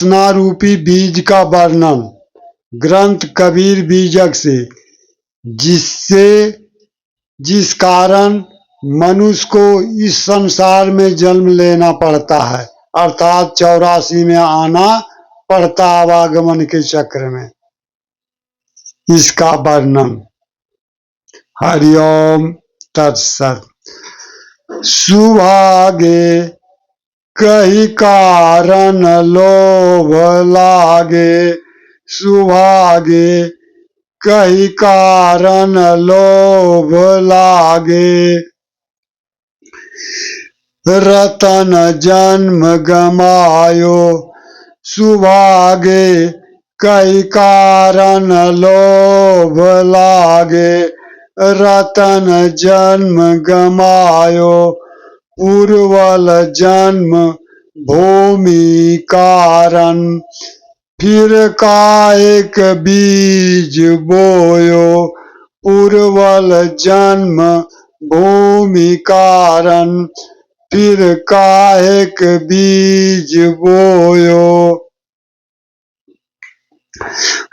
वासना रूपी बीज का वर्णन ग्रंथ कबीर बीजक से, जिस कारण मनुष्य को इस संसार में जन्म लेना पड़ता है, अर्थात 84 में आना पड़ता आवागमन के चक्र में। इसका वर्णन। हरिओम तत्सत। सुभागे कही कारण लोभ लागे, सुभागे कही कारण लोभ लागे, रतन जन्म गमायो, सुभागे कही कारण लोभ लागे, रतन जन्म गमायो, पूर्वल जन्म भूमि कारण, फिर कायक बीज बोयो, पूर्वल जन्म भूमि कारण, फिर कायक बीज बोयो,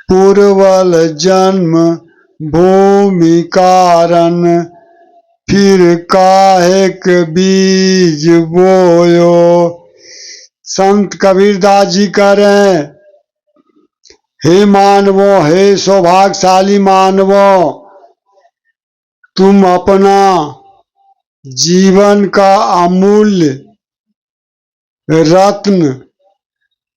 पूर्वल जन्म भूमि कारण, फिर कायक बीज बोयो। संत कबीरदास जी कह रहे हैं, हे मानवों, हे सौभाग्यशाली मानवों, तुम अपना जीवन का अमूल्य रत्न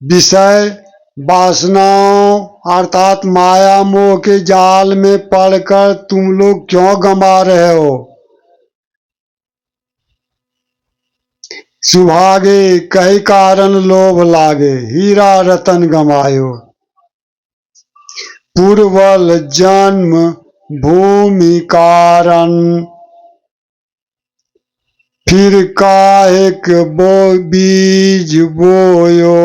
विषय वासनाओं अर्थात माया मोह के जाल में पड़कर तुम लोग क्यों गंवा रहे हो। सुभागे कई कारण लोभ लागे, हीरा रतन गमायो, पूर्वल जन्म भूमि कारण, फिर कायक बीज बोयो।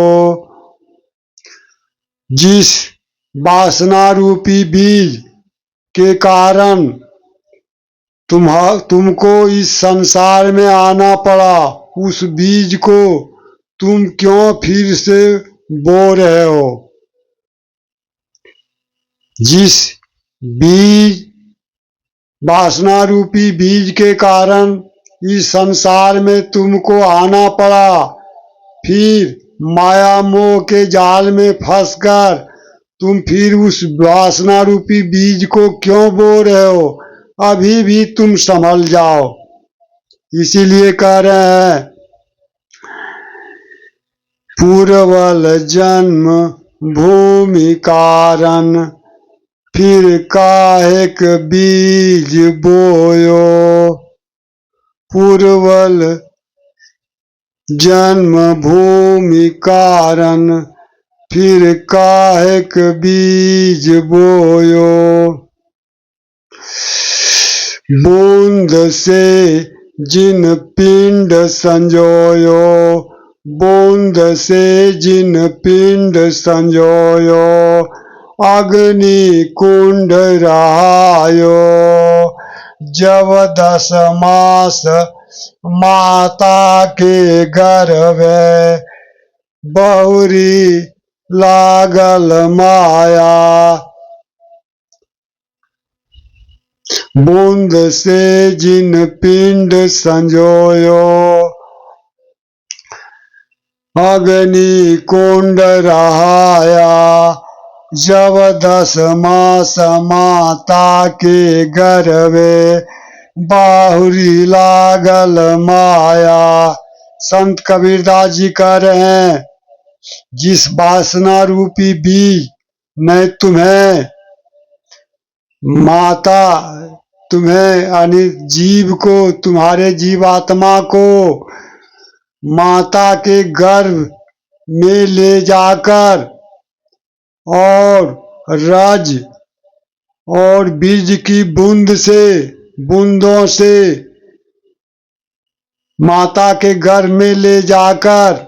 जिस वासना रूपी बीज के कारण तुमको इस संसार में आना पड़ा, उस बीज को तुम क्यों फिर से बो रहे हो। जिस बीज वासना रूपी बीज के कारण इस संसार में तुमको आना पड़ा, फिर माया मोह के जाल में फंसकर तुम फिर उस वासना रूपी बीज को क्यों बो रहे हो। अभी भी तुम संभल जाओ। इसीलिए कह रहे हैं, पूर्वल जन्म भूमि कारण, फिर कायक बीज बोयो, पूर्वल जन्म भूमि कारण, फिर कायक बीज बोयो। बूंद से जिन पिंड संजोयो, बूंद से जिन पिंड संजोयो, अग्नि कुंड रहायो, जब 10 मास माता के गर्भ बहुरी लागल माया, बूंद से जिन पिंड संजोयो, अग्नि कुंड रहाया, जब 10 मास माता के गर्भे बाहुरी लागल माया। संत कबीरदास जी कह रहे हैं, जिस वासना रूपी बीज ने तुम्हें यानी जीव को, तुम्हारे जीवात्मा को माता के गर्भ में ले जाकर और रज और बीज की बूंदों से माता के गर्भ में ले जाकर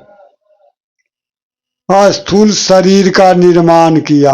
स्थूल शरीर का निर्माण किया।